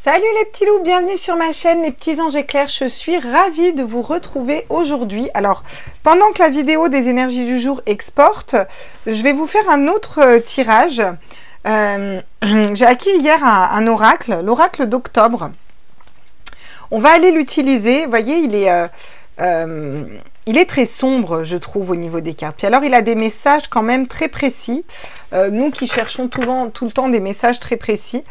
Salut les petits loups, bienvenue sur ma chaîne les petits anges éclairs. Je suis ravie de vous retrouver aujourd'hui. Alors, pendant que la vidéo des énergies du jour exporte, je vais vous faire un autre tirage. J'ai acquis hier un oracle, l'oracle d'octobre. On va aller l'utiliser. Vous voyez, il est très sombre, je trouve, au niveau des cartes. Puis alors, il a des messages quand même très précis. Nous qui cherchons tout le temps des messages très précis.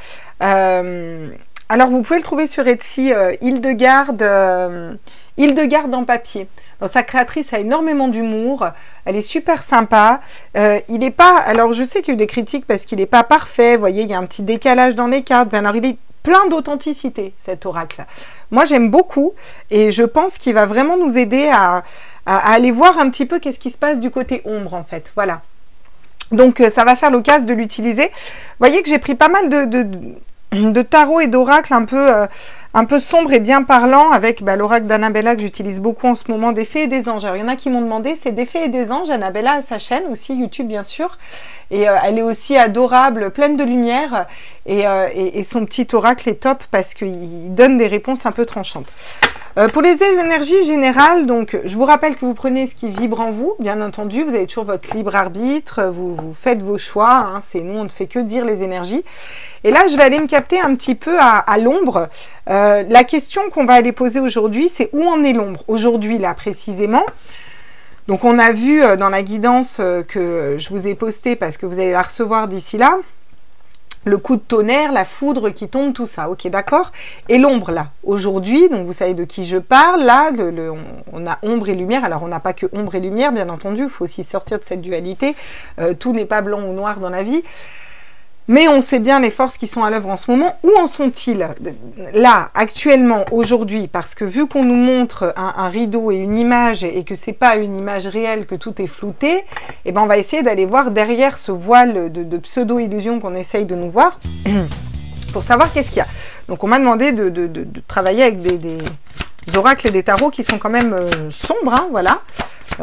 Alors, vous pouvez le trouver sur Etsy, Hildegarde en papier. Donc, sa créatrice a énormément d'humour. Elle est super sympa. Il n'est pas... Alors, je sais qu'il y a eu des critiques parce qu'il n'est pas parfait. Vous voyez, il y a un petit décalage dans les cartes. Ben, alors, il est plein d'authenticité, cet oracle. Moi, j'aime beaucoup. Et je pense qu'il va vraiment nous aider à aller voir un petit peu qu'est-ce qui se passe du côté ombre, en fait. Voilà. Donc, ça va faire l'occasion de l'utiliser. Vous voyez que j'ai pris pas mal de tarot et d'oracle un peu sombre et bien parlant avec l'oracle d'Annabella que j'utilise beaucoup en ce moment, des fées et des anges. Alors, il y en a qui m'ont demandé, c'est des fées et des anges. Annabella a sa chaîne aussi, YouTube bien sûr, et elle est aussi adorable, pleine de lumière, et son petit oracle est top parce qu'il donne des réponses un peu tranchantes. Pour les énergies générales, donc je vous rappelle que vous prenez ce qui vibre en vous, bien entendu, vous avez toujours votre libre arbitre, vous faites vos choix, hein, c'est nous, on ne fait que dire les énergies. Et là, je vais aller me capter un petit peu à l'ombre. La question qu'on va aller poser aujourd'hui, c'est où en est l'ombre aujourd'hui, là, précisément. Donc, on a vu dans la guidance que je vous ai postée, parce que vous allez la recevoir d'ici là, le coup de tonnerre, la foudre qui tombe, tout ça, ok, d'accord. Et l'ombre, là, aujourd'hui, donc vous savez de qui je parle, là, on a ombre et lumière. Alors, on n'a pas que ombre et lumière, bien entendu, il faut aussi sortir de cette dualité. Tout n'est pas blanc ou noir dans la vie. Mais on sait bien les forces qui sont à l'œuvre en ce moment. Où en sont-ils là, actuellement, aujourd'hui? Parce que vu qu'on nous montre un rideau et une image, et que c'est pas une image réelle, que tout est flouté, eh ben on va essayer d'aller voir derrière ce voile de pseudo-illusion qu'on essaye de nous voir, pour savoir qu'est-ce qu'il y a. Donc on m'a demandé de travailler avec des oracles et des tarots qui sont quand même sombres, hein, voilà.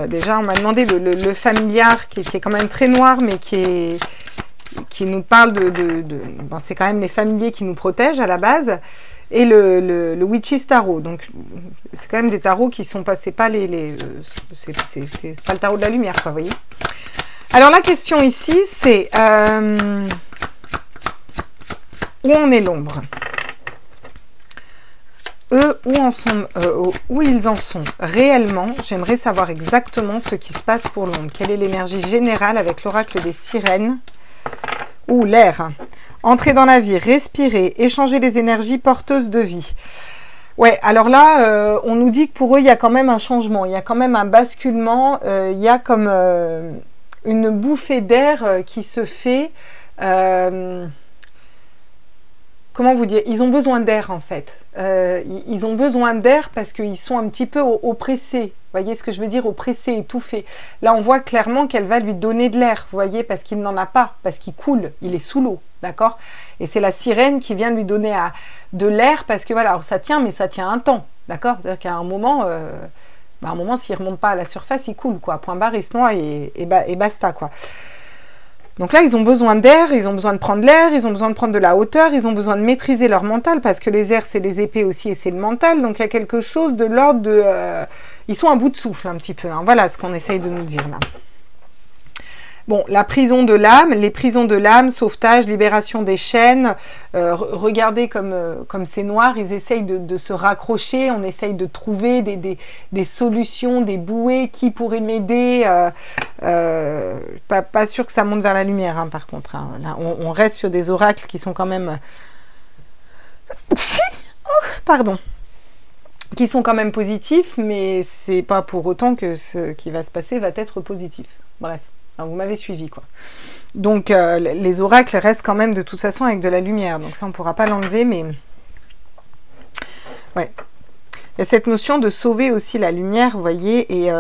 Déjà, on m'a demandé le familiar, qui est quand même très noir, mais qui nous parle bon, c'est quand même les familiers qui nous protègent à la base, et le Witch's Tarot. Donc c'est quand même des tarots qui sont pas, c'est pas c'est pas le tarot de la lumière, quoi, vous voyez. Alors la question ici, c'est où en est l'ombre? Eux, où ils en sont réellement? J'aimerais savoir exactement ce qui se passe pour l'ombre. Quelle est l'énergie générale avec l'oracle des sirènes? Ou l'air. Entrer dans la vie, respirer, échanger les énergies porteuses de vie. Ouais, alors là, on nous dit que pour eux, il y a quand même un changement, il y a quand même un basculement, il y a comme une bouffée d'air qui se fait. Comment vous dire? Ils ont besoin d'air, en fait. Ils ont besoin d'air parce qu'ils sont un petit peu oppressés. Vous voyez ce que je veux dire? Oppressés, étouffés. Là, on voit clairement qu'elle va lui donner de l'air, vous voyez, parce qu'il n'en a pas, parce qu'il coule, il est sous l'eau, d'accord? Et c'est la sirène qui vient lui donner de l'air, parce que voilà, alors ça tient, mais ça tient un temps, d'accord? C'est-à-dire qu'à un moment, s'il ne remonte pas à la surface, il coule, quoi. Point barre, il se noie et basta, quoi. Donc là, ils ont besoin d'air, ils ont besoin de prendre l'air, ils ont besoin de prendre de la hauteur, ils ont besoin de maîtriser leur mental, parce que les airs, c'est les épées aussi, et c'est le mental. Donc il y a quelque chose de l'ordre de... ils sont à bout de souffle un petit peu, hein. Voilà ce qu'on essaye de nous dire là. Bon, la prison de l'âme, les prisons de l'âme, sauvetage, libération des chaînes. Regardez comme c'est noir, ils essayent de se raccrocher, on essaye de trouver des solutions, des bouées, qui pourrait m'aider. Pas sûr que ça monte vers la lumière, hein, par contre. Hein. Là, on reste sur des oracles qui sont quand même... Pardon. Qui sont quand même positifs, mais c'est pas pour autant que ce qui va se passer va être positif. Bref. Enfin, vous m'avez suivi, quoi. Donc, les oracles restent quand même de toute façon avec de la lumière. Donc ça, on ne pourra pas l'enlever, mais... Ouais. Il y a cette notion de sauver aussi la lumière, vous voyez. Et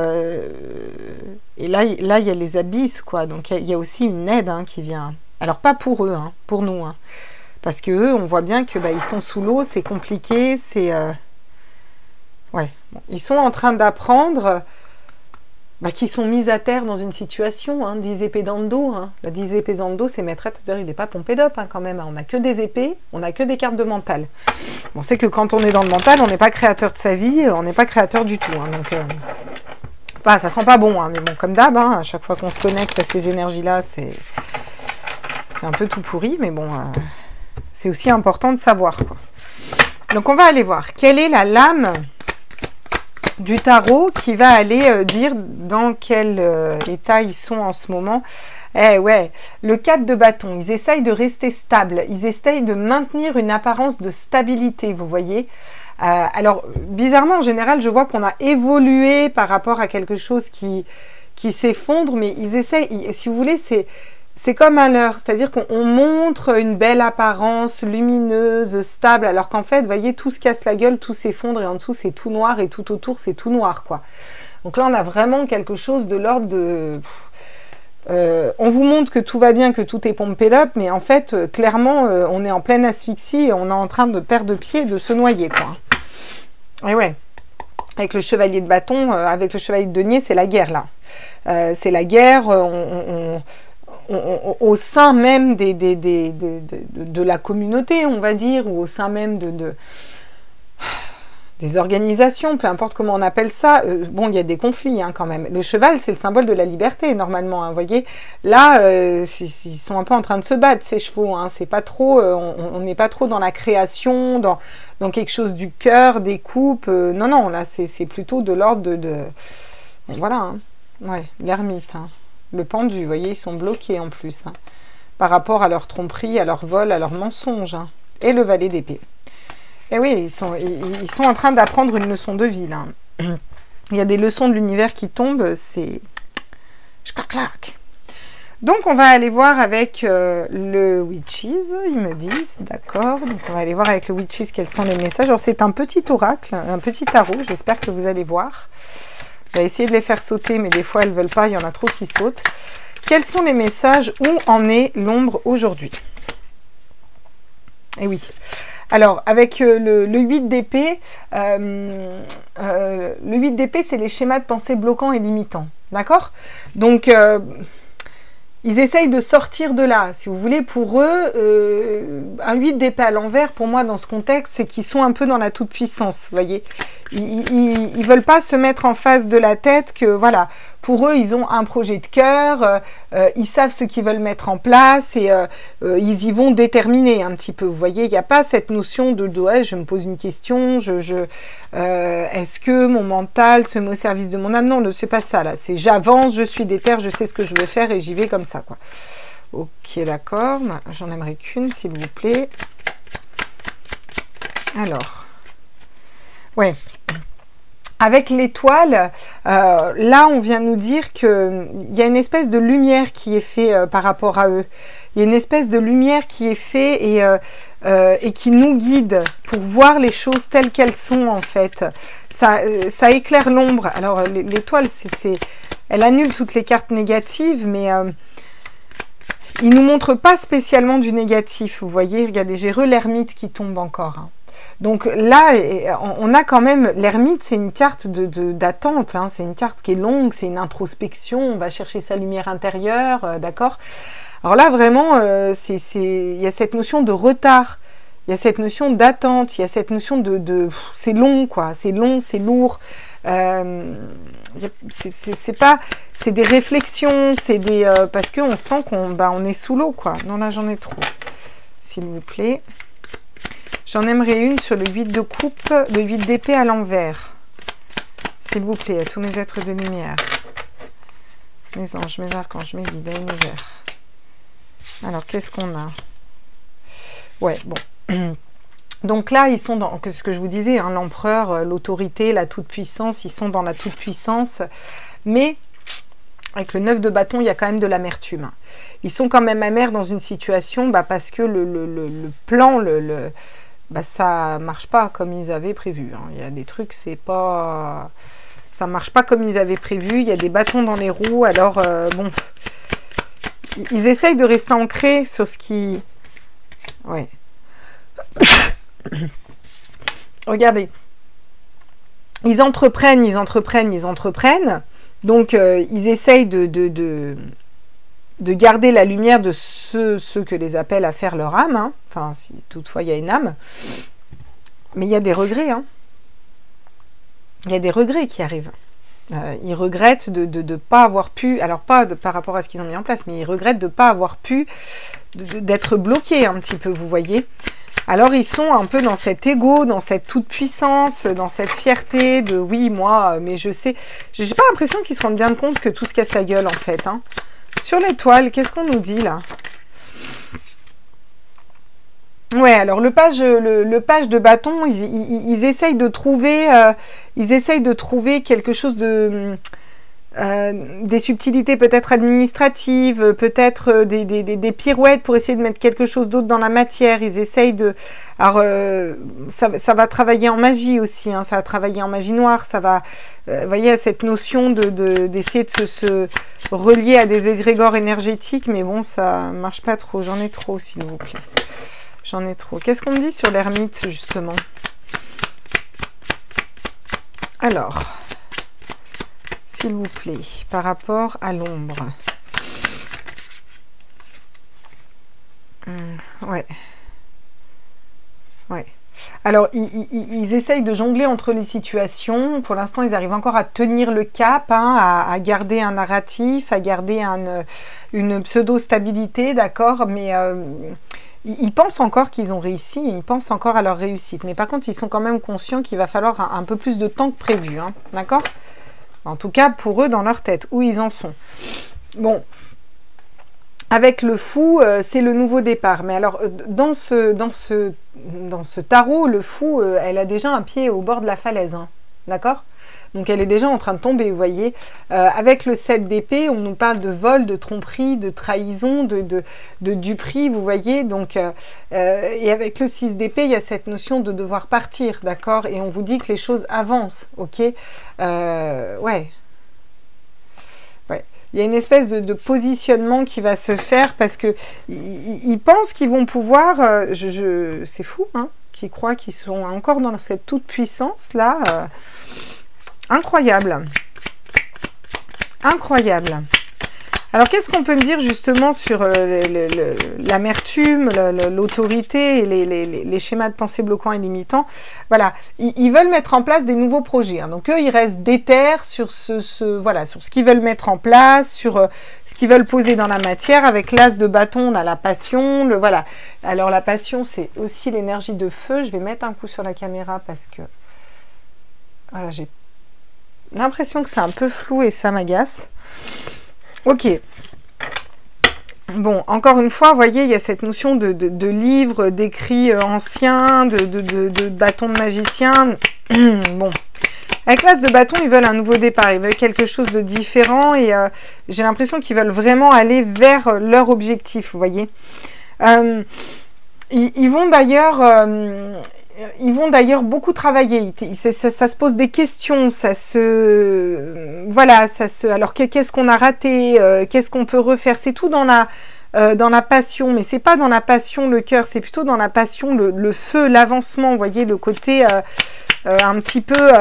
là, il y a les abysses, quoi. Donc, il y a aussi une aide, hein, qui vient. Alors, pas pour eux, hein, pour nous. Hein. Parce que eux, on voit bien que ils sont sous l'eau, c'est compliqué, c'est... Ouais. Bon, ils sont en train d'apprendre... qui sont mises à terre dans une situation, hein, 10 épées dans le dos. Hein. La 10 épées dans le dos, c'est maître, c'est-à-dire il n'est pas pompé d'up hein, quand même. Hein. On n'a que des épées, on n'a que des cartes de mental. On sait que quand on est dans le mental, on n'est pas créateur de sa vie, on n'est pas créateur du tout. Hein, donc, ça sent pas bon, hein, mais bon, comme d'hab, hein, à chaque fois qu'on se connecte à ces énergies-là, c'est un peu tout pourri, mais bon, c'est aussi important de savoir, quoi. Donc, on va aller voir quelle est la lame du tarot qui va aller dire dans quel état ils sont en ce moment. Eh ouais, le 4 de bâton, ils essayent de rester stables, ils essayent de maintenir une apparence de stabilité, vous voyez. Alors, bizarrement, en général, je vois qu'on a évolué par rapport à quelque chose qui s'effondre, mais ils essayent, si vous voulez, c'est comme un leurre, c'est-à-dire qu'on montre une belle apparence lumineuse, stable, alors qu'en fait, vous voyez, tout se casse la gueule, tout s'effondre, et en dessous, c'est tout noir, et tout autour, c'est tout noir, quoi. Donc là, on a vraiment quelque chose de l'ordre de... on vous montre que tout va bien, que tout est pompé up, mais en fait, clairement, on est en pleine asphyxie, et on est en train de perdre pied, et de se noyer, quoi. Et ouais, avec le chevalier de bâton, avec le chevalier de denier, c'est la guerre, là. C'est la guerre, au sein même de la communauté, on va dire, ou au sein même des organisations, peu importe comment on appelle ça. Bon, il y a des conflits hein, quand même. Le cheval, c'est le symbole de la liberté, normalement. Hein, vous voyez, là, ils sont un peu en train de se battre, ces chevaux. Hein, c'est pas trop, on n'est pas trop dans la création, dans quelque chose du cœur, des coupes. Non, non, là, c'est plutôt de l'ordre de... Voilà, hein. Ouais, l'ermite, hein. Le pendu, vous voyez, ils sont bloqués en plus, hein, par rapport à leur tromperie, à leur vol, à leur mensonge. Hein, et le valet d'épée. Et oui, ils sont en train d'apprendre une leçon de vie, là. Il y a des leçons de l'univers qui tombent, c'est... Clac. Donc, on va aller voir avec le Witches, ils me disent, d'accord. Donc, on va aller voir avec le Witches quels sont les messages. Alors, c'est un petit oracle, un petit tarot, j'espère que vous allez voir. On va essayer de les faire sauter, mais des fois, elles ne veulent pas, il y en a trop qui sautent. Quels sont les messages? Où en est l'ombre aujourd'hui? Eh oui. Alors, avec le 8 d'épée, le 8 d'épée, c'est les schémas de pensée bloquants et limitants. D'accord? Donc, ils essayent de sortir de là. Si vous voulez, pour eux, un 8 d'épée à l'envers, pour moi, dans ce contexte, c'est qu'ils sont un peu dans la toute-puissance, vous voyez. Ils ne veulent pas se mettre en face de la tête que, voilà, pour eux, ils ont un projet de cœur, ils savent ce qu'ils veulent mettre en place et ils y vont déterminer un petit peu. Vous voyez, il n'y a pas cette notion de ouais, je me pose une question, est-ce que mon mental se met au service de mon âme? Non, c'est pas ça, là. C'est j'avance, je suis déter, je sais ce que je veux faire et j'y vais comme ça, quoi. Ok, d'accord. J'en aimerais qu'une, s'il vous plaît. Alors, ouais. Avec l'étoile, là, on vient nous dire qu'il y a une espèce de lumière qui est faite par rapport à eux. Il y a une espèce de lumière qui est faite et qui nous guide pour voir les choses telles qu'elles sont, en fait. Ça éclaire l'ombre. Alors, l'étoile, elle annule toutes les cartes négatives, mais il ne nous montre pas spécialement du négatif. Vous voyez, regardez, j'ai l'ermite qui tombe encore, hein. Donc là, on a quand même, l'ermite, c'est une carte d'attente, hein, c'est une carte qui est longue, c'est une introspection, on va chercher sa lumière intérieure, d'accord? Alors là, vraiment, il y a cette notion de retard, il y a cette notion d'attente, il y a cette notion c'est long, quoi, c'est long, c'est lourd, c'est des réflexions, c'est des... parce qu'on sent on est sous l'eau, quoi. Non, là, j'en ai trop, s'il vous plaît. J'en aimerais une sur le 8 de coupe, le 8 d'épée à l'envers. S'il vous plaît, à tous mes êtres de lumière. Mes anges, mes archanges, mes guides, à l'univers. Alors, qu'est-ce qu'on a? Ouais, bon. Donc là, ils sont dans ce que je vous disais, hein, l'empereur, l'autorité, la toute-puissance, ils sont dans la toute-puissance. Mais avec le 9 de bâton, il y a quand même de l'amertume. Ils sont quand même amers dans une situation parce que le plan, ça marche pas comme ils avaient prévu. Hein. Il y a des trucs, ça marche pas comme ils avaient prévu. Il y a des bâtons dans les roues. Alors, bon, ils essayent de rester ancrés sur ce qui... Ouais. Regardez. Ils entreprennent. Donc, ils essayent de garder la lumière de ceux que les appellent à faire leur âme, hein. Enfin, si toutefois il y a une âme. Mais il y a des regrets, hein. Il y a des regrets qui arrivent. Ils regrettent de ne pas avoir pu, alors pas par rapport à ce qu'ils ont mis en place, mais ils regrettent de ne pas avoir pu, d'être bloqués un petit peu, vous voyez. Alors ils sont un peu dans cet ego, dans cette toute-puissance, dans cette fierté de oui, moi, mais je sais. J'ai pas l'impression qu'ils se rendent bien compte que tout se casse la gueule en fait, hein. Sur l'étoile, qu'est-ce qu'on nous dit là? Ouais, alors le page de bâton, ils essayent de trouver, quelque chose de, des subtilités peut-être administratives, peut-être des pirouettes pour essayer de mettre quelque chose d'autre dans la matière. Ils essayent de, alors ça va travailler en magie aussi, hein, ça va travailler en magie noire, ça va, vous voyez, cette notion d'essayer de se relier à des égrégores énergétiques, mais bon, ça marche pas trop. J'en ai trop, s'il vous plaît. J'en ai trop. Qu'est-ce qu'on me dit sur l'ermite, justement? Alors, s'il vous plaît, par rapport à l'ombre. Ouais. Ouais. Alors, ils essayent de jongler entre les situations. Pour l'instant, ils arrivent encore à tenir le cap, hein, à garder un narratif, à garder une pseudo-stabilité, d'accord, mais... ils pensent encore qu'ils ont réussi, ils pensent encore à leur réussite. Mais par contre, ils sont quand même conscients qu'il va falloir un peu plus de temps que prévu, hein, d'accord? En tout cas, pour eux, dans leur tête, où ils en sont. Bon, avec le fou, c'est le nouveau départ. Mais alors, dans ce tarot, le fou, elle a déjà un pied au bord de la falaise, hein, d'accord? Donc elle est déjà en train de tomber, vous voyez. Avec le 7 d'épée, on nous parle de vol, de tromperie, de trahison, de duperie, vous voyez. Donc, et avec le 6 d'épée, il y a cette notion de devoir partir, d'accord? Et on vous dit que les choses avancent, ok? Ouais. Il y a une espèce de positionnement qui va se faire parce que ils pensent qu'ils vont pouvoir... c'est fou, hein? Qui croient qu'ils sont encore dans cette toute-puissance-là. Incroyable. Incroyable. Alors, qu'est-ce qu'on peut me dire justement sur l'amertume, l'autorité et les schémas de pensée bloquants et limitants? Voilà, ils veulent mettre en place des nouveaux projets, hein. Donc, eux, ils restent déter sur voilà, sur ce qu'ils veulent mettre en place, sur ce qu'ils veulent poser dans la matière. Avec l'as de bâton, on a la passion. Voilà. Alors, la passion, c'est aussi l'énergie de feu. Je vais mettre un coup sur la caméra parce que... Voilà, j'ai l'impression que c'est un peu flou et ça m'agace. Ok. Bon, encore une fois, vous voyez, il y a cette notion de livres, d'écrits anciens, de bâtons de magicien. Bon. Avec l'as de bâton, ils veulent un nouveau départ. Ils veulent quelque chose de différent et j'ai l'impression qu'ils veulent vraiment aller vers leur objectif, vous voyez. Ils vont d'ailleurs beaucoup travailler. Ça se pose des questions, alors qu'est-ce qu'on a raté, qu'est-ce qu'on peut refaire, c'est tout dans la passion, mais c'est pas dans la passion le cœur, c'est plutôt dans la passion le feu, l'avancement, vous voyez, le côté un petit peu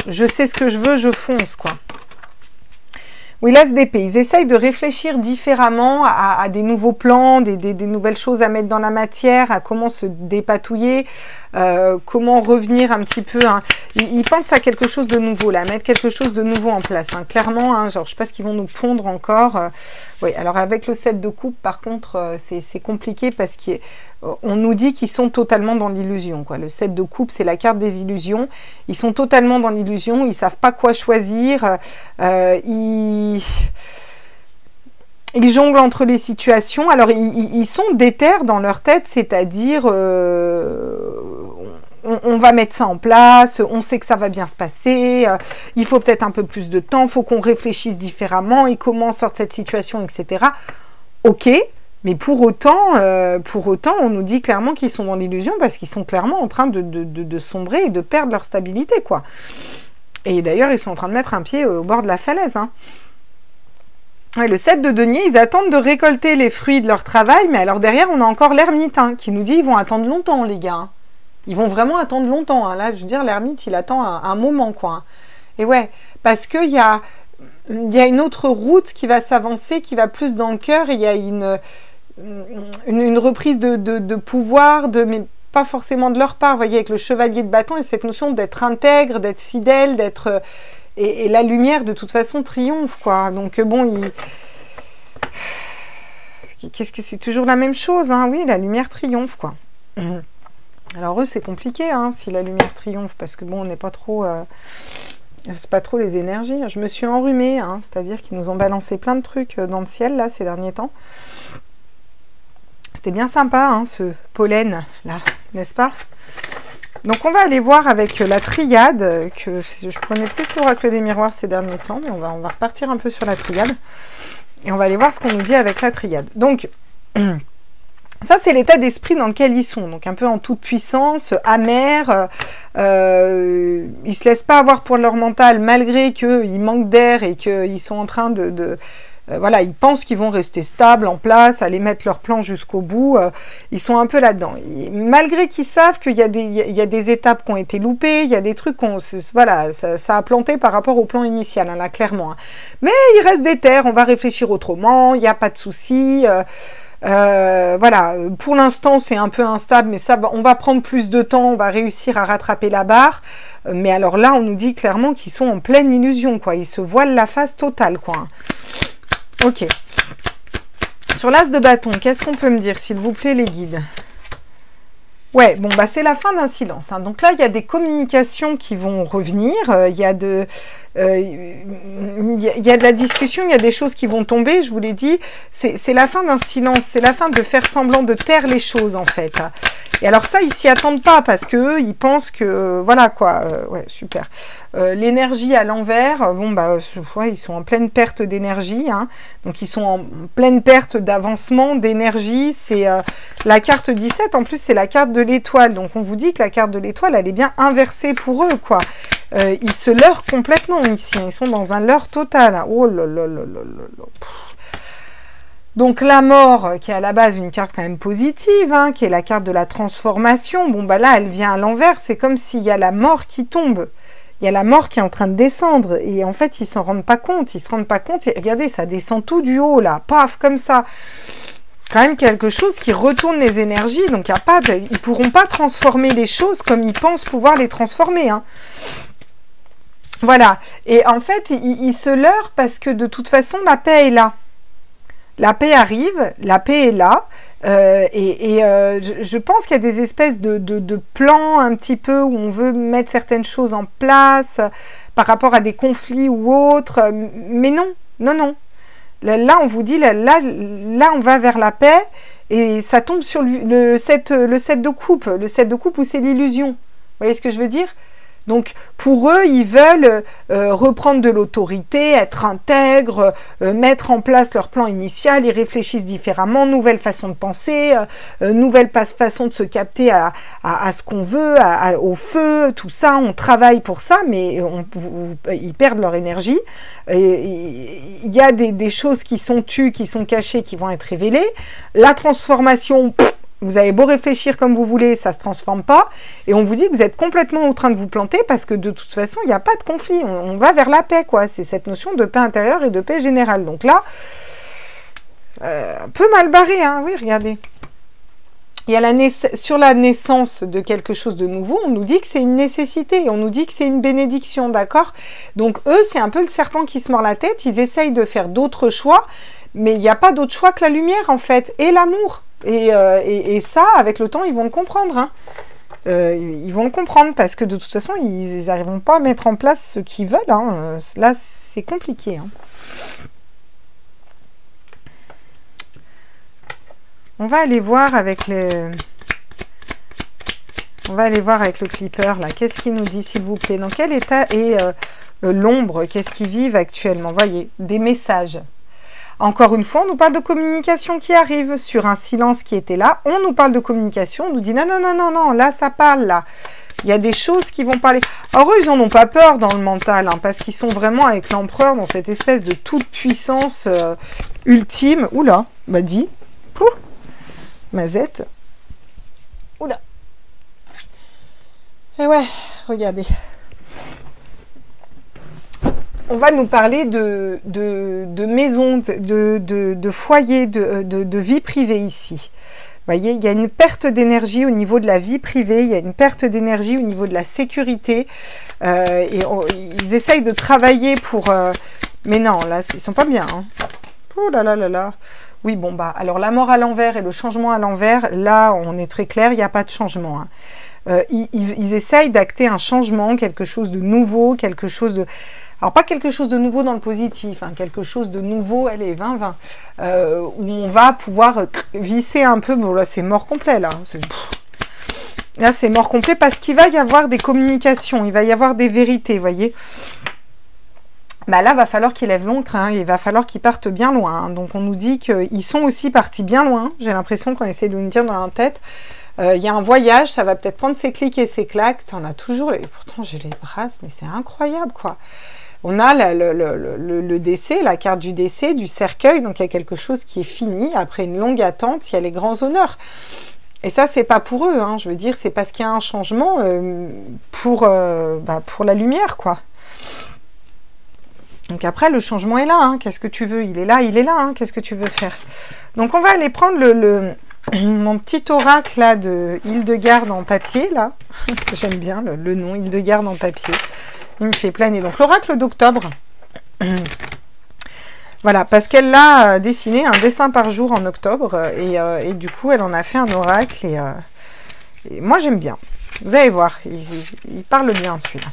je sais ce que je veux, je fonce, quoi. Oui, l'as d'épée, ils essayent de réfléchir différemment à des nouveaux plans, des nouvelles choses à mettre dans la matière, à comment se dépatouiller, comment revenir un petit peu. Hein. Ils pensent à quelque chose de nouveau, là, à mettre quelque chose de nouveau en place. Hein. Clairement, hein, genre, je ne sais pas ce qu'ils vont nous pondre encore. Oui, alors avec le 7 de coupe, par contre, c'est compliqué parce qu'on nous dit qu'ils sont totalement dans l'illusion, quoi. Le 7 de coupe, c'est la carte des illusions. Ils sont totalement dans l'illusion, ils ne savent pas quoi choisir. Ils jonglent entre les situations. Alors, ils sont déter dans leur tête, c'est-à-dire on va mettre ça en place, on sait que ça va bien se passer, il faut peut-être un peu plus de temps, il faut qu'on réfléchisse différemment et comment sortir de cette situation, etc. Ok, mais pour autant, on nous dit clairement qu'ils sont dans l'illusion parce qu'ils sont clairement en train de sombrer et de perdre leur stabilité, quoi. Et d'ailleurs, ils sont en train de mettre un pied au bord de la falaise, hein. Ouais, le 7 de denier, ils attendent de récolter les fruits de leur travail, mais alors derrière, on a encore l'ermite, hein, qui nous dit ils vont attendre longtemps, les gars. Ils vont vraiment attendre longtemps, hein. Là, je veux dire, l'ermite, il attend un moment, quoi. Et ouais, parce qu'il y a une autre route qui va s'avancer, qui va plus dans le cœur, et il y a une reprise de pouvoir, mais pas forcément de leur part, vous voyez, avec le chevalier de bâton, et cette notion d'être intègre, d'être fidèle, d'être... Et la lumière, de toute façon, triomphe, quoi. Donc, bon, qu'est-ce que c'est toujours la même chose, hein? Oui, la lumière triomphe, quoi. Alors, eux, c'est compliqué, hein, si la lumière triomphe, parce que, bon, on n'est pas trop... c'est pas trop les énergies. Je me suis enrhumée, hein, c'est-à-dire qu'ils nous ont balancé plein de trucs dans le ciel, là, ces derniers temps. C'était bien sympa, hein, ce pollen, là, n'est-ce pas? Donc, on va aller voir avec la triade, que je prenais plus l'oracle des miroirs ces derniers temps, mais on va repartir un peu sur la triade. Et on va aller voir ce qu'on nous dit avec la triade. Donc, ça, c'est l'état d'esprit dans lequel ils sont. Donc, un peu en toute puissance, amer. Ils ne se laissent pas avoir pour leur mental, malgré qu'ils manquent d'air et qu'ils sont en train voilà, ils pensent qu'ils vont rester stables, en place, aller mettre leur plan jusqu'au bout. Ils sont un peu là-dedans. Malgré qu'ils savent qu'il y a des étapes qui ont été loupées, il y a des trucs voilà, ça a planté par rapport au plan initial, hein, là, clairement. Hein. Mais il reste des terres, on va réfléchir autrement, il n'y a pas de souci. Voilà, pour l'instant, c'est un peu instable, mais ça, on va prendre plus de temps, on va réussir à rattraper la barre. Mais alors là, on nous dit clairement qu'ils sont en pleine illusion, quoi. Ils se voilent la face totale, quoi. Ok. Sur l'as de bâton, qu'est-ce qu'on peut me dire, s'il vous plaît, les guides? Ouais, bon, bah c'est la fin d'un silence. Hein. Donc là, il y a des communications qui vont revenir. Il y a de la discussion, il y a des choses qui vont tomber, je vous l'ai dit. C'est la fin d'un silence, c'est la fin de faire semblant de taire les choses, en fait. Et alors ça, ils s'y attendent pas, parce qu'eux, ils pensent que... voilà, quoi. Ouais, super. L'énergie à l'envers, bon, bah, ouais, ils sont en pleine perte d'énergie. Hein. Donc, ils sont en pleine perte d'avancement, d'énergie. C'est la carte 17, en plus, c'est la carte de l'étoile. Donc, on vous dit que la carte de l'étoile, elle est bien inversée pour eux, quoi. Ils se leurrent complètement ici. Hein. Ils sont dans un leurre total. Hein. Oh là là là là là là. Donc la mort, qui est à la base une carte quand même positive, hein, qui est la carte de la transformation. Bon, bah là, elle vient à l'envers. C'est comme s'il y a la mort qui tombe. Il y a la mort qui est en train de descendre. Et en fait, ils s'en rendent pas compte. Ils se rendent pas compte. Et regardez, ça descend tout du haut, là. Paf, comme ça. Quand même quelque chose qui retourne les énergies. Donc, il y a pas de... ils pourront pas transformer les choses comme ils pensent pouvoir les transformer, hein. Voilà. Et en fait, ils se leurrent parce que de toute façon, la paix est là. La paix arrive, la paix est là. Je pense qu'il y a des espèces de plans un petit peu où on veut mettre certaines choses en place par rapport à des conflits ou autres. Mais non, non, non. Là, on vous dit, là, on va vers la paix et ça tombe sur le 7 de coupe. Le 7 de coupe où c'est l'illusion. Vous voyez ce que je veux dire ? Donc, pour eux, ils veulent reprendre de l'autorité, être intègres, mettre en place leur plan initial, ils réfléchissent différemment, nouvelle façon de penser, nouvelle façon de se capter à ce qu'on veut, au feu, tout ça, on travaille pour ça, mais ils perdent leur énergie. Il y a des choses qui sont tues, qui sont cachées, qui vont être révélées. La transformation... Vous avez beau réfléchir comme vous voulez, ça ne se transforme pas. Et on vous dit que vous êtes complètement en train de vous planter parce que de toute façon, il n'y a pas de conflit. On va vers la paix, quoi. C'est cette notion de paix intérieure et de paix générale. Donc là, un peu mal barré, hein. Oui, regardez. Il y a sur la naissance de quelque chose de nouveau, on nous dit que c'est une nécessité. On nous dit que c'est une bénédiction, d'accord? Donc eux, c'est un peu le serpent qui se mord la tête. Ils essayent de faire d'autres choix. Mais il n'y a pas d'autre choix que la lumière, en fait. Et l'amour. Et ça, avec le temps, ils vont le comprendre. Hein. Ils vont le comprendre parce que de toute façon, ils n'arriveront pas à mettre en place ce qu'ils veulent. Hein. Là, c'est compliqué. Hein. On va aller voir avec le... On va aller voir avec le clipper, là. Qu'est-ce qu'il nous dit, s'il vous plaît? Dans quel état est l'ombre? Qu'est-ce qu'ils vivent actuellement? Voyez, des messages. Encore une fois, on nous parle de communication qui arrive sur un silence qui était là. On nous parle de communication, on nous dit non, non, non, non, non, là, ça parle, là. Il y a des choses qui vont parler. Alors, eux, ils n'en ont pas peur dans le mental, hein, parce qu'ils sont vraiment avec l'empereur dans cette espèce de toute puissance ultime. Oula, bah dit. Mazette. Oula. Et ouais, regardez. on va nous parler de maison, de foyer, de vie privée ici. Vous voyez, il y a une perte d'énergie au niveau de la vie privée, il y a une perte d'énergie au niveau de la sécurité. Ils essayent de travailler pour... mais non, là, ils sont pas bien. Hein. Oh là là là là. Oui, bon, bah, alors la mort à l'envers et le changement à l'envers, là, on est très clair, il n'y a pas de changement. Hein. Ils essayent d'acter un changement, quelque chose de nouveau, quelque chose de... Alors, pas quelque chose de nouveau dans le positif, hein, quelque chose de nouveau, allez, 20-20, où on va pouvoir visser un peu... Bon, là, c'est mort complet, là. Là, c'est mort complet parce qu'il va y avoir des communications, il va y avoir des vérités, vous voyez. Bah là, il va falloir qu'ils lèvent l'encre, hein, il va falloir qu'ils partent bien loin. Hein. Donc, on nous dit qu'ils sont aussi partis bien loin. J'ai l'impression qu'on essaie de nous dire dans la tête... Il y a un voyage, ça va peut-être prendre ses clics et ses claques. On a toujours... Pourtant, j'ai les brasses, mais c'est incroyable, quoi. On a le décès, la carte du décès, du cercueil. Donc, il y a quelque chose qui est fini. Après une longue attente, il y a les grands honneurs. Et ça, c'est pas pour eux. Hein. Je veux dire, c'est parce qu'il y a un changement pour la lumière, quoi. Donc, après, le changement est là. Hein. Qu'est-ce que tu veux? Il est là. Hein. Qu'est-ce que tu veux faire? Donc, on va aller prendre mon petit oracle là de Hildegarde en papier là. J'aime bien le nom Hildegarde en papier. Il me fait planer. Donc l'oracle d'octobre. Voilà, parce qu'elle l'a dessiné un dessin par jour en octobre et du coup elle en a fait un oracle et moi j'aime bien. Vous allez voir, il parle bien celui-là.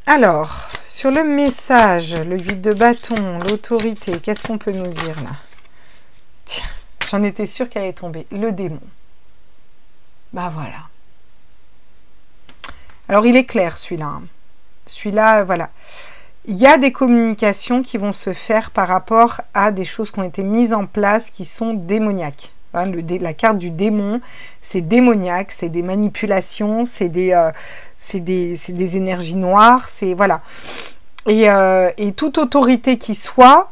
Alors, sur le message, le guide de bâton, l'autorité, qu'est-ce qu'on peut nous dire là? Tiens. J'en étais sûre qu'elle allait tomber. Le démon. Bah voilà. Alors, il est clair, celui-là. Hein. Celui-là, voilà. Il y a des communications qui vont se faire par rapport à des choses qui ont été mises en place qui sont démoniaques. Hein, la carte du démon, c'est démoniaque, c'est des manipulations, c'est des énergies noires, c'est... Voilà. Et toute autorité qui soit,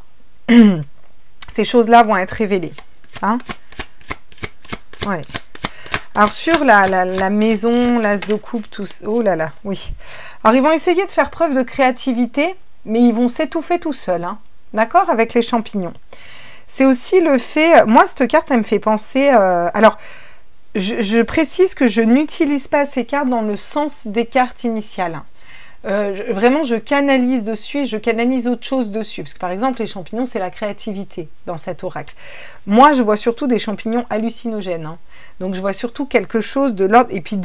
ces choses-là vont être révélées. Hein? Ouais. Alors sur la maison, l'as de coupe, tous. Oh là là, oui. Alors ils vont essayer de faire preuve de créativité, mais ils vont s'étouffer tout seuls. Hein? D'accord? Avec les champignons. C'est aussi le fait... Moi, cette carte, elle me fait penser... alors, je précise que je n'utilise pas ces cartes dans le sens des cartes initiales. Hein. Vraiment, je canalise dessus et je canalise autre chose dessus. Parce que par exemple, les champignons, c'est la créativité dans cet oracle. Moi, je vois surtout des champignons hallucinogènes. Hein. Donc, je vois surtout quelque chose de l'ordre... Et puis,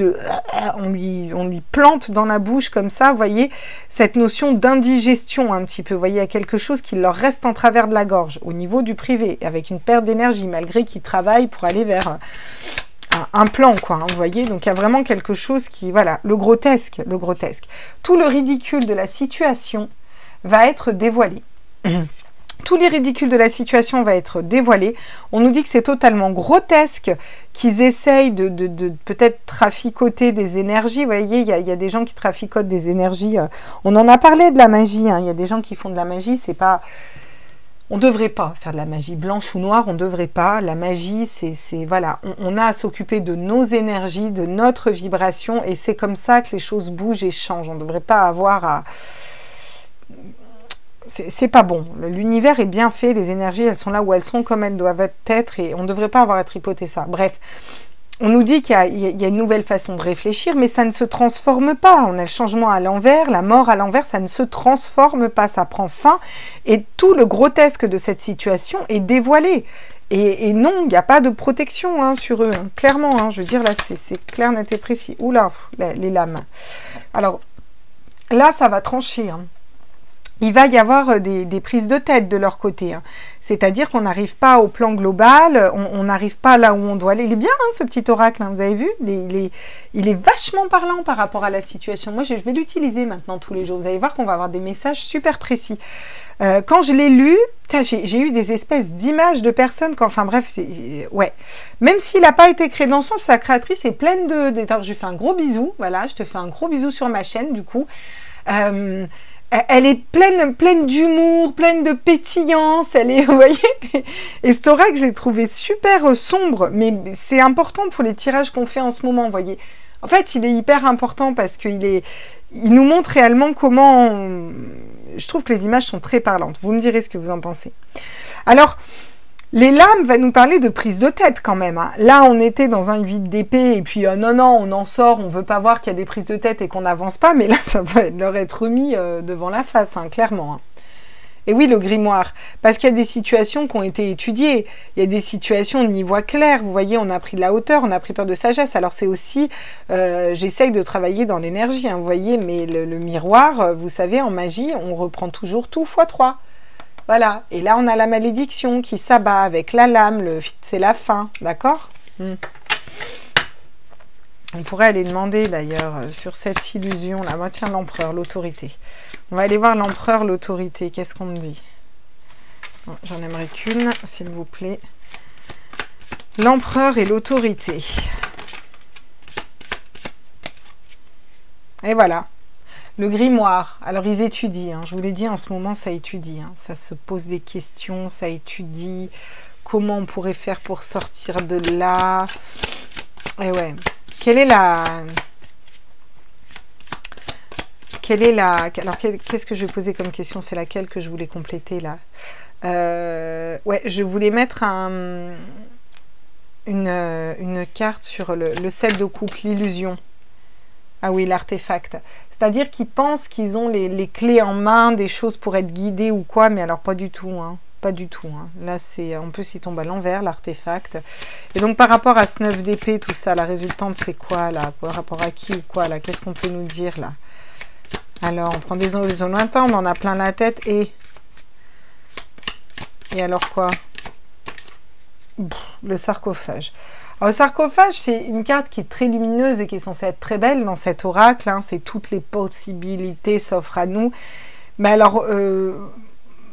on lui plante dans la bouche comme ça, vous voyez, cette notion d'indigestion un petit peu. Vous voyez, il y a quelque chose qui leur reste en travers de la gorge au niveau du privé, avec une perte d'énergie, malgré qu'ils travaillent pour aller vers... un plan, quoi, hein, vous voyez, donc il y a vraiment quelque chose qui, voilà, le grotesque, tout le ridicule de la situation va être dévoilé. Tous les ridicules de la situation va être dévoilé. On nous dit que c'est totalement grotesque, qu'ils essayent de peut-être traficoter des énergies. Vous voyez, il y a des gens qui traficotent des énergies. On en a parlé de la magie, hein. Il y a des gens qui font de la magie, c'est pas... On ne devrait pas faire de la magie blanche ou noire, on ne devrait pas. La magie, c'est voilà, on a à s'occuper de nos énergies, de notre vibration, et c'est comme ça que les choses bougent et changent. On ne devrait pas avoir à... C'est pas bon. L'univers est bien fait, les énergies, elles sont là où elles sont, comme elles doivent être, et on ne devrait pas avoir à tripoter ça. Bref, on nous dit qu'il y a une nouvelle façon de réfléchir, mais ça ne se transforme pas. On a le changement à l'envers, la mort à l'envers, ça ne se transforme pas, ça prend fin. Et tout le grotesque de cette situation est dévoilé. Et non, il n'y a pas de protection hein, sur eux, hein, clairement. Hein, je veux dire, là, c'est clair, net et précis. Oula, les lames. Alors, là, ça va trancher. Hein. Il va y avoir des prises de tête de leur côté. Hein. C'est-à-dire qu'on n'arrive pas au plan global, on n'arrive pas là où on doit aller. Il est bien, hein, ce petit oracle, hein, vous avez vu, il est vachement parlant par rapport à la situation. Moi, je vais l'utiliser maintenant tous les jours. Vous allez voir qu'on va avoir des messages super précis. Quand je l'ai lu, j'ai eu des espèces d'images de personnes. Enfin bref, ouais. Même s'il n'a pas été créé dans son, sa créatrice est pleine de... Je lui fais un gros bisou. Voilà, je te fais un gros bisou sur ma chaîne, du coup. Elle est pleine d'humour, pleine de pétillance, elle est, vous voyez, et cet oracle, je l'ai trouvé super sombre, mais c'est important pour les tirages qu'on fait en ce moment, vous voyez. En fait, il est hyper important parce il nous montre réellement comment... Je trouve que les images sont très parlantes. Vous me direz ce que vous en pensez. Alors, les lames va nous parler de prise de tête quand même. Hein. Là, on était dans un 8 d'épée et puis non, on en sort, on veut pas voir qu'il y a des prises de tête et qu'on n'avance pas. Mais là, ça va leur être mis devant la face, hein, clairement. Hein. Et oui, le grimoire, parce qu'il y a des situations qui ont été étudiées, il y a des situations, on y voit clair, vous voyez, on a pris de la hauteur, on a pris peur de sagesse, alors c'est aussi, j'essaye de travailler dans l'énergie, hein, vous voyez, mais le miroir, vous savez, en magie, on reprend toujours tout x 3. Voilà, et là on a la malédiction qui s'abat avec la lame, c'est la fin, d'accord? On pourrait aller demander d'ailleurs sur cette illusion-là, bah, tiens, l'empereur, l'autorité. On va aller voir l'empereur, l'autorité, qu'est-ce qu'on me dit? J'en aimerais qu'une, s'il vous plaît. L'empereur et l'autorité. Et voilà. Le grimoire. Alors, ils étudient. Hein. Je vous l'ai dit, en ce moment, ça étudie. Hein. Ça se pose des questions, ça étudie. Comment on pourrait faire pour sortir de là? Et ouais. Quelle est la... Alors, qu'est-ce que je vais poser comme question? C'est laquelle que je voulais compléter, là? Ouais, je voulais mettre une carte sur le set de couple, l'illusion. Ah oui, l'artefact. C'est-à-dire qu'ils pensent qu'ils ont les clés en main, des choses pour être guidés ou quoi, mais alors pas du tout, hein. Pas du tout. Hein. Là, c'est en plus, il tombe à l'envers, l'artefact. Et donc, par rapport à ce 9 d'épée, tout ça, la résultante, c'est quoi, là? Par rapport à qui ou quoi, là? Qu'est-ce qu'on peut nous dire, là? Alors, on prend des horizons lointains, on en a plein la tête, et alors quoi? Le sarcophage. Alors, le sarcophage, c'est une carte qui est très lumineuse et qui est censée être très belle dans cet oracle. Hein. C'est toutes les possibilités s'offrent à nous. Mais alors...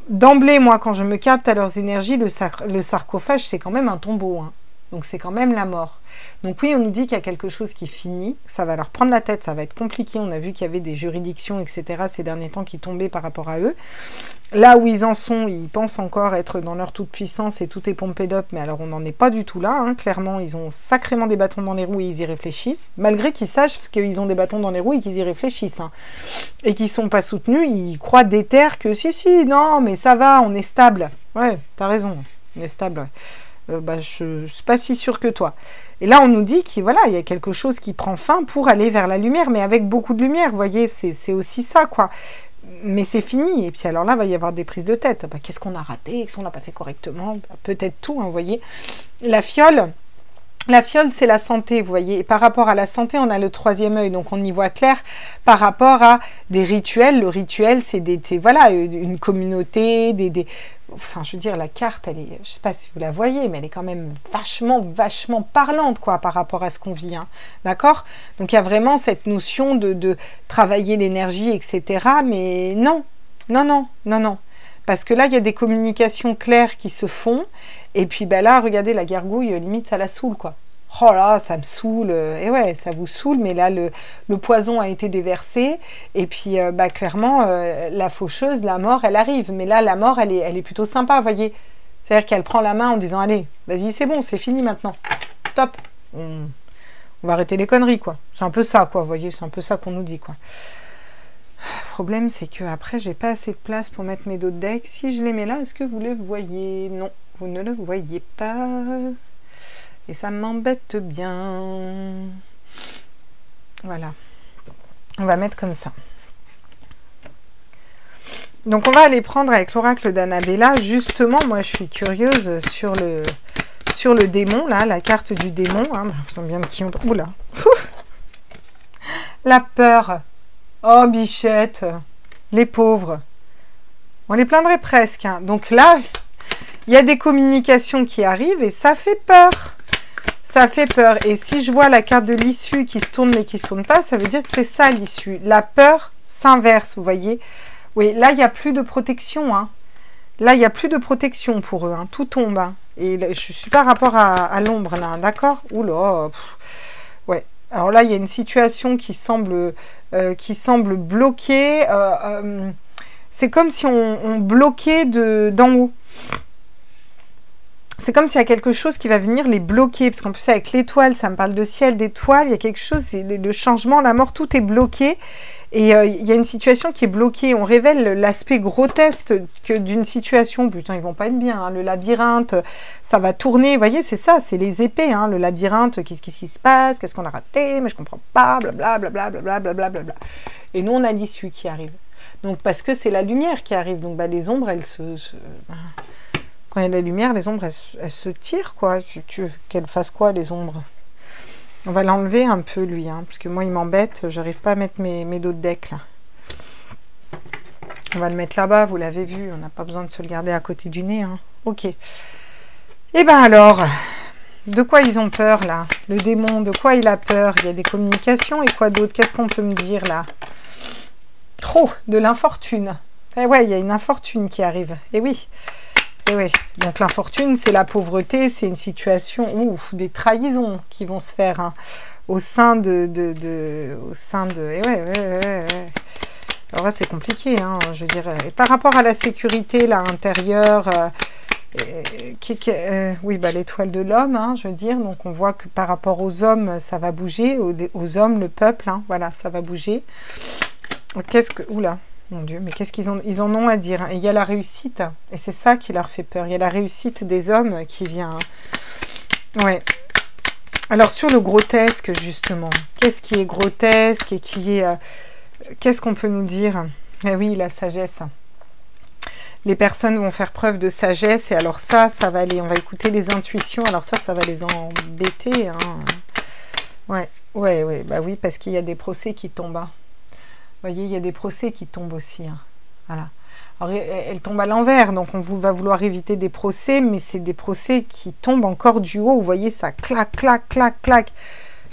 d'emblée, moi, quand je me capte à leurs énergies, le sarcophage, c'est quand même un tombeau. Hein. Donc, c'est quand même la mort. Donc, oui, on nous dit qu'il y a quelque chose qui finit. Ça va leur prendre la tête, ça va être compliqué. On a vu qu'il y avait des juridictions, etc. ces derniers temps qui tombaient par rapport à eux. Là où ils en sont, ils pensent encore être dans leur toute-puissance et tout est pompé d'op. Mais alors, on n'en est pas du tout là. Hein. Clairement, ils ont sacrément des bâtons dans les roues et ils y réfléchissent. Malgré qu'ils sachent qu'ils ont des bâtons dans les roues et qu'ils y réfléchissent. Hein. Et qu'ils ne sont pas soutenus, ils croient déter que si, non, mais ça va, on est stable. Ouais, t'as raison, on est stable, ouais. Je ne suis pas si sûre que toi. Et là, on nous dit qu'il voilà, y a quelque chose qui prend fin pour aller vers la lumière, mais avec beaucoup de lumière, vous voyez, c'est aussi ça, quoi. Mais c'est fini. Et puis alors là, il va y avoir des prises de tête. Bah, qu'est-ce qu'on a raté? Qu'est-ce qu'on n'a pas fait correctement? Bah, peut-être tout, hein, vous voyez. La fiole, c'est la santé, vous voyez. Et par rapport à la santé, on a le troisième œil. Donc, on y voit clair par rapport à des rituels. Le rituel, c'est voilà, une communauté, enfin, je veux dire, la carte, elle est, je ne sais pas si vous la voyez, mais elle est quand même vachement parlante, quoi, par rapport à ce qu'on vit, hein, d'accord? Donc, il y a vraiment cette notion de travailler l'énergie, etc. Mais non. Parce que là, il y a des communications claires qui se font. Et puis, ben là, regardez, la gargouille, limite, ça la saoule, quoi. Oh là, ça me saoule. Et ouais, ça vous saoule, mais là, le poison a été déversé. Et puis, clairement, la faucheuse, la mort, elle arrive. Mais là, la mort, elle est plutôt sympa, vous voyez. C'est-à-dire qu'elle prend la main en disant, allez, vas-y, c'est bon, c'est fini maintenant. Stop. On va arrêter les conneries, quoi. C'est un peu ça, quoi, vous voyez. C'est un peu ça qu'on nous dit, quoi. Le problème, c'est que après, j'ai pas assez de place pour mettre mes dos de deck. Si je les mets là, est-ce que vous les voyez? Non, vous ne le voyez pas. Et ça m'embête bien. Voilà. On va mettre comme ça. Donc, on va aller prendre avec l'oracle d'Annabella. Justement, moi, je suis curieuse sur le démon, là, la carte du démon. Hein. Vous sentez bien de qui on... Oula. La peur. Oh, bichette. Les pauvres. On les plaindrait presque. Hein. Donc là, il y a des communications qui arrivent et ça fait peur. Ça fait peur. Et si je vois la carte de l'issue qui se tourne mais qui ne se tourne pas, ça veut dire que c'est ça l'issue. La peur s'inverse, vous voyez. Oui, là, il n'y a plus de protection. Hein. Là, il n'y a plus de protection pour eux. Hein. Tout tombe. Hein. Et là, je suis pas rapport à l'ombre, là. D'accord? Oula. Ouais. Alors là, il y a une situation qui semble bloquée. C'est comme si on bloquait d'en haut. c'est comme s'il y a quelque chose qui va venir les bloquer, parce qu'en plus avec l'étoile, ça me parle de ciel, d'étoile, il y a quelque chose, c'est le changement, la mort, tout est bloqué, et il y a une situation qui est bloquée, on révèle l'aspect grotesque d'une situation, putain ils vont pas être bien, hein. Le labyrinthe, ça va tourner, vous voyez c'est ça, c'est les épées, hein. Le labyrinthe, qu'est-ce qui se passe, qu'est-ce qu'on a raté, mais je comprends pas, blablabla, blablabla, blablabla, et nous on a l'issue qui arrive, donc parce que c'est la lumière qui arrive, donc bah, les ombres elles quand il y a de la lumière, les ombres, elles se tirent, quoi. Tu veux qu'elles fassent quoi, les ombres? On va l'enlever un peu, lui, hein, parce que moi, il m'embête. J'arrive pas à mettre mes dos de deck, là. On va le mettre là-bas, vous l'avez vu. On n'a pas besoin de se le garder à côté du nez, hein. Ok. Eh ben alors, de quoi ils ont peur, là? Le démon, de quoi il a peur? Il y a des communications, et quoi d'autre? Qu'est-ce qu'on peut me dire, là? Oh, de l'infortune. Eh ouais, il y a une infortune qui arrive. Eh oui. Et oui, donc l'infortune, c'est la pauvreté, c'est une situation, des trahisons qui vont se faire hein, au sein de... Et ouais. Alors là, c'est compliqué, hein, je veux dire. Et par rapport à la sécurité, là, intérieure, oui, bah, l'étoile de l'homme, hein, je veux dire. Donc, on voit que par rapport aux hommes, ça va bouger. Aux hommes, le peuple, hein, voilà, ça va bouger. Qu'est-ce que... Oula. Mon Dieu, mais qu'est-ce qu'ils ont? Ils en ont à dire. Et il y a la réussite. Et c'est ça qui leur fait peur. Il y a la réussite des hommes qui vient. Ouais. Alors, sur le grotesque, justement. Qu'est-ce qui est grotesque et qui est... qu'est-ce qu'on peut nous dire? Eh oui, la sagesse. Les personnes vont faire preuve de sagesse. Et alors ça va aller... On va écouter les intuitions. Alors ça va les embêter. Hein. Ouais. Bah oui, parce qu'il y a des procès qui tombent. Hein. Vous voyez, il y a des procès qui tombent aussi. Hein. Voilà. Alors, elles tombent à l'envers, donc on va vouloir éviter des procès, mais c'est des procès qui tombent encore du haut. Vous voyez, ça clac, clac, clac, clac.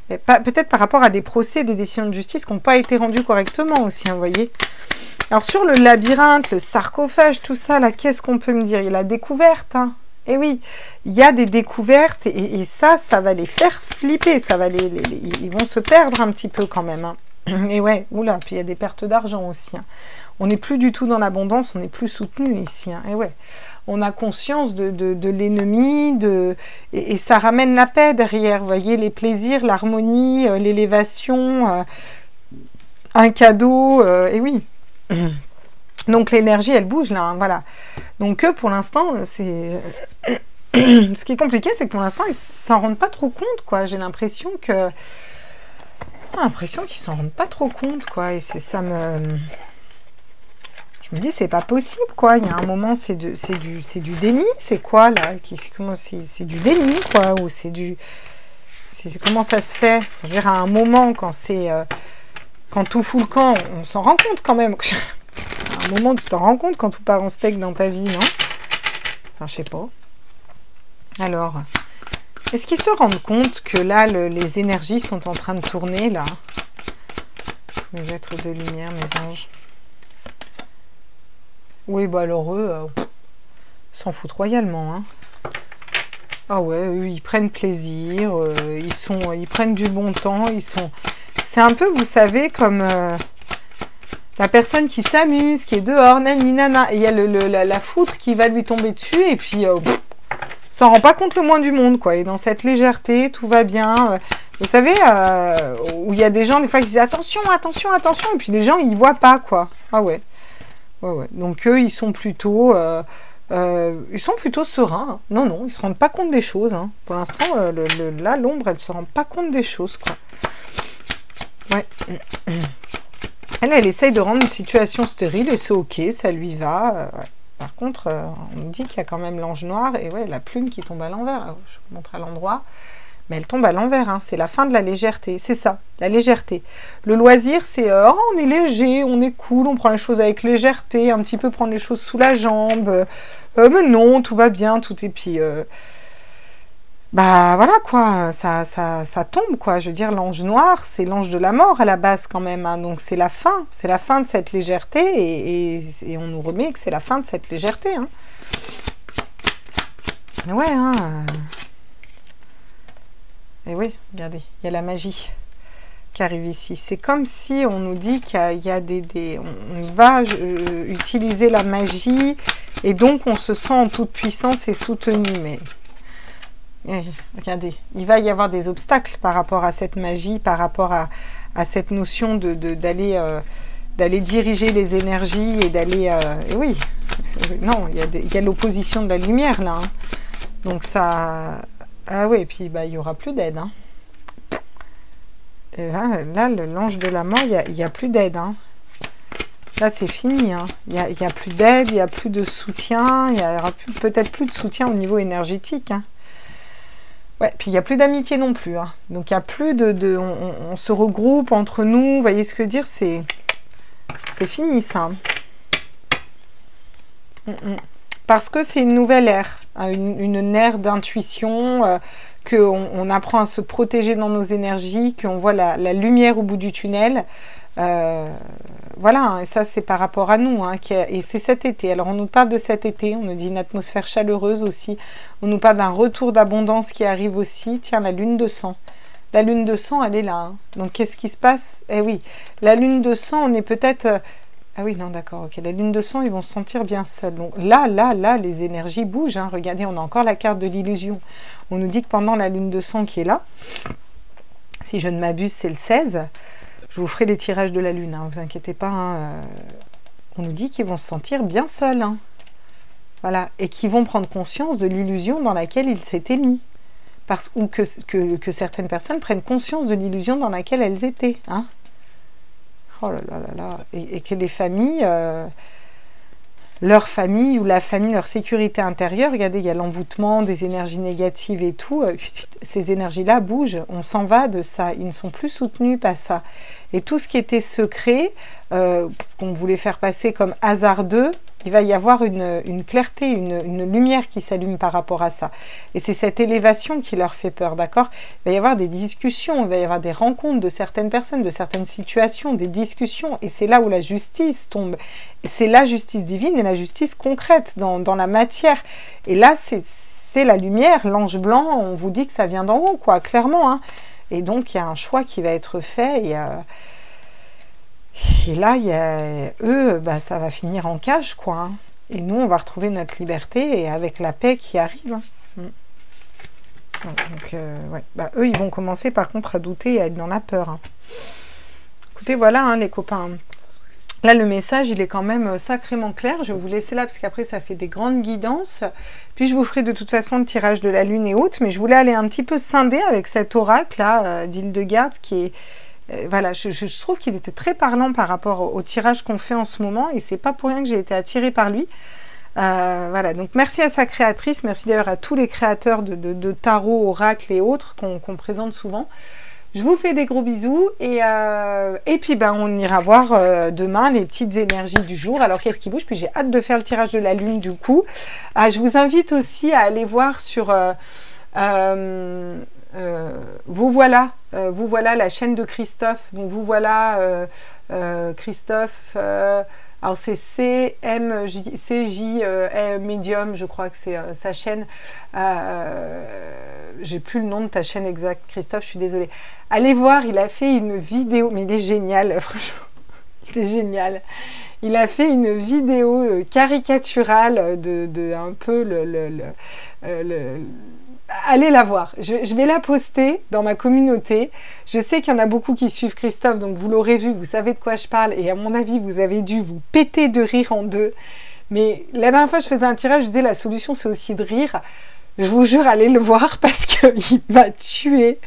Peut-être par rapport à des procès, des décisions de justice qui n'ont pas été rendues correctement aussi, hein, vous voyez. Alors, sur le labyrinthe, le sarcophage, tout ça, là, qu'est-ce qu'on peut me dire? Il y a la découverte, hein. Eh oui, il y a des découvertes, et ça va les faire flipper. Ils vont se perdre un petit peu quand même, hein. Et ouais, oula, puis il y a des pertes d'argent aussi. Hein. On n'est plus du tout dans l'abondance, on n'est plus soutenu ici. Hein. Et ouais, on a conscience de l'ennemi, et ça ramène la paix derrière. Vous voyez, les plaisirs, l'harmonie, l'élévation, un cadeau, et oui. Donc l'énergie, elle bouge là, hein, voilà. Donc eux, pour l'instant, c'est... Ce qui est compliqué, c'est que pour l'instant, ils s'en rendent pas trop compte, quoi. J'ai l'impression que... qu'ils s'en rendent pas trop compte, quoi, et ça me... Je me dis, c'est pas possible, quoi, il y a un moment, c'est du déni, c'est quoi, là, c'est du déni, quoi, ou c'est du... Comment ça se fait? Je veux dire, à un moment, quand c'est... quand tout fout le camp, on s'en rend compte, quand même. À un moment, tu t'en rends compte quand tout part en steak dans ta vie, non? Enfin, je sais pas. Alors... Est-ce qu'ils se rendent compte que là, les énergies sont en train de tourner, là? Mes êtres de lumière, mes anges. Oui, bah alors eux, s'en foutent royalement, hein. Ah ouais, eux, ils prennent plaisir, ils prennent du bon temps, C'est un peu, vous savez, comme la personne qui s'amuse, qui est dehors, nana, et il y a la foudre qui va lui tomber dessus, et puis... s'en rend pas compte le moins du monde, quoi. Et dans cette légèreté, tout va bien. Vous savez, où il y a des gens, des fois, qui disent attention, attention, attention, et puis les gens, ils voient pas, quoi. Ah ouais. Ouais. Donc eux, ils sont plutôt sereins. Hein. Non, ils se rendent pas compte des choses. Hein. Pour l'instant, là, l'ombre, elle se rend pas compte des choses, quoi. Ouais. Elle essaye de rendre une situation stérile, et c'est ok, ça lui va. Ouais. Par contre, on me dit qu'il y a quand même l'ange noir, et ouais, la plume qui tombe à l'envers. Je vous montre à l'endroit. Mais elle tombe à l'envers, hein. C'est la fin de la légèreté. C'est ça, la légèreté. Le loisir, c'est on est léger, on est cool, on prend les choses avec légèreté, un petit peu prendre les choses sous la jambe. Mais non, tout va bien, tout est... Puis, bah voilà, quoi, ça tombe, quoi. Je veux dire, l'ange noir, c'est l'ange de la mort à la base, quand même. Hein. Donc, c'est la fin de cette légèreté, et on nous remet que c'est la fin de cette légèreté. Hein. Ouais, hein... Et oui, regardez, il y a la magie qui arrive ici. C'est comme si on nous dit qu'il y a on va utiliser la magie, et donc on se sent en toute puissance et soutenu. Mais Et, regardez, il va y avoir des obstacles par rapport à cette magie, par rapport à cette notion d'aller diriger les énergies et d'aller... et oui, non, il y a l'opposition de la lumière là. Hein. Donc ça... Ah oui, et puis bah, il n'y aura plus d'aide. Hein. Et là l'ange de la mort, il n'y a plus d'aide. Hein. Là, c'est fini. Hein. Il n'y a plus d'aide, il n'y a plus de soutien, il n'y aura peut-être plus de soutien au niveau énergétique. Hein. Ouais, puis il n'y a plus d'amitié non plus. Hein. Donc, il n'y a plus on se regroupe entre nous. Vous voyez ce que je veux dire? C'est fini, ça. Parce que c'est une nouvelle ère. Hein, une ère d'intuition, qu'on apprend à se protéger dans nos énergies, qu'on voit la lumière au bout du tunnel. Voilà, hein, et ça c'est par rapport à nous, hein, et c'est cet été. Alors on nous parle de cet été, on nous dit une atmosphère chaleureuse aussi, on nous parle d'un retour d'abondance qui arrive aussi. Tiens, la lune de sang. La lune de sang, elle est là. Hein. Donc qu'est-ce qui se passe? Eh oui, la lune de sang, on est peut-être... Ah oui, non, d'accord, ok. La lune de sang, ils vont se sentir bien seuls. Donc là, les énergies bougent. Hein. Regardez, on a encore la carte de l'illusion. On nous dit que pendant la lune de sang qui est là, si je ne m'abuse, c'est le 16... Je vous ferai les tirages de la lune, hein, vous inquiétez pas. Hein, on nous dit qu'ils vont se sentir bien seuls. Hein, voilà, et qu'ils vont prendre conscience de l'illusion dans laquelle ils s'étaient mis. Ou que certaines personnes prennent conscience de l'illusion dans laquelle elles étaient. Hein. Oh là là là là. Et que les familles, leur famille ou la famille, leur sécurité intérieure, regardez, il y a l'envoûtement, des énergies négatives et tout. Ces énergies-là bougent, on s'en va de ça. Ils ne sont plus soutenus par ça. Et tout ce qui était secret, qu'on voulait faire passer comme hasardeux, il va y avoir une clarté, une lumière qui s'allume par rapport à ça. Et c'est cette élévation qui leur fait peur, d'accord? Il va y avoir des discussions, il va y avoir des rencontres de certaines personnes, de certaines situations, des discussions. Et c'est là où la justice tombe. C'est la justice divine et la justice concrète dans la matière. Et là, c'est la lumière, l'ange blanc, on vous dit que ça vient d'en haut, quoi, clairement, hein. Et donc, il y a un choix qui va être fait. Et là, eux, bah, ça va finir en cage, quoi. Hein. Et nous, on va retrouver notre liberté et avec la paix qui arrive. Hein. Donc, ouais. Bah, eux, ils vont commencer, par contre, à douter et à être dans la peur. Hein. Écoutez, voilà, hein, les copains. Là, le message, il est quand même sacrément clair. Je vais vous laisser là, parce qu'après, ça fait des grandes guidances. Puis, je vous ferai de toute façon le tirage de la lune et autres. Mais je voulais aller un petit peu scinder avec cet oracle-là, d'Hildegarde, qui est... voilà, je trouve qu'il était très parlant par rapport au tirage qu'on fait en ce moment. Et c'est pas pour rien que j'ai été attirée par lui. Voilà, donc merci à sa créatrice. Merci d'ailleurs à tous les créateurs de tarot, oracle et autres qu'on présente souvent. Je vous fais des gros bisous et puis ben, on ira voir demain les petites énergies du jour. Alors qu'est-ce qui bouge? Puis j'ai hâte de faire le tirage de la lune du coup. Je vous invite aussi à aller voir sur vous voilà la chaîne de Christophe. Donc vous voilà Christophe. Alors c'est CJ Medium, je crois que c'est sa chaîne. J'ai plus le nom de ta chaîne exacte, Christophe, je suis désolée. Allez voir, il a fait une vidéo, mais il est génial, franchement, il est génial. Il a fait une vidéo caricaturale de un peu allez la voir, je vais la poster dans ma communauté. Je sais qu'il y en a beaucoup qui suivent Christophe, donc vous l'aurez vu, vous savez de quoi je parle, et à mon avis, vous avez dû vous péter de rire en deux. Mais la dernière fois, je faisais un tirage, je disais la solution, c'est aussi de rire. Je vous jure, allez le voir parce qu'il m'a tué.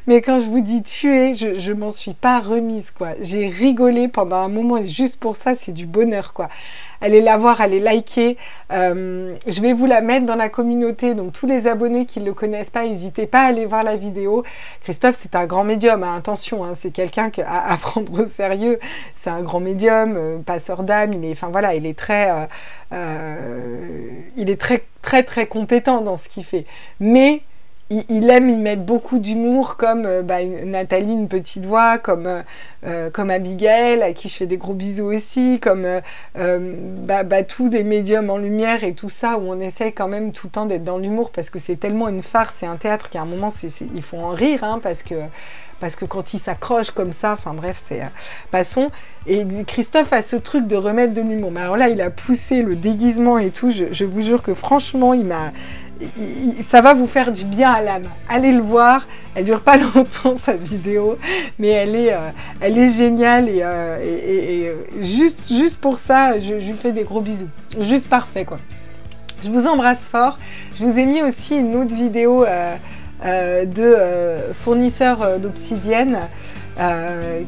Mais quand je vous dis tué, je m'en suis pas remise, quoi. J'ai rigolé pendant un moment et juste pour ça, c'est du bonheur, quoi. Allez la voir, allez liker. Je vais vous la mettre dans la communauté. Donc, tous les abonnés qui ne le connaissent pas, n'hésitez pas à aller voir la vidéo. Christophe, c'est un grand médium. Hein, attention, hein, c'est quelqu'un à prendre au sérieux. C'est un grand médium, passeur d'âme. Enfin, voilà, il est très très compétent dans ce qu'il fait. Mais il aime y mettre beaucoup d'humour, comme Nathalie, une petite voix, comme Abigail, à qui je fais des gros bisous aussi, comme tous des médiums en lumière et tout ça, où on essaie quand même tout le temps d'être dans l'humour, parce que c'est tellement une farce et un théâtre qu'à un moment, il faut en rire, hein, parce que quand il s'accroche comme ça, enfin bref, c'est... passons. Et Christophe a ce truc de remettre de l'humour. Mais alors là, il a poussé le déguisement et tout. Je vous jure que franchement, il m'a ça va vous faire du bien à l'âme. Allez le voir, elle dure pas longtemps sa vidéo, mais elle est géniale et juste pour ça, je lui fais des gros bisous. Juste parfait quoi. Je vous embrasse fort. Je vous ai mis aussi une autre vidéo de fournisseur d'obsidienne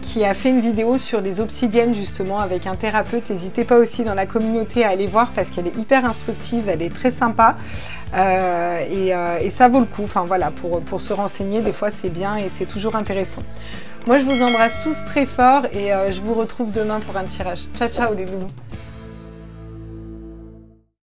qui a fait une vidéo sur les obsidiennes justement avec un thérapeute. N'hésitez pas aussi dans la communauté à aller voir parce qu'elle est hyper instructive, elle est très sympa et ça vaut le coup. Enfin voilà, pour se renseigner, des fois c'est bien et c'est toujours intéressant. Moi je vous embrasse tous très fort et je vous retrouve demain pour un tirage. Ciao ciao les loulous.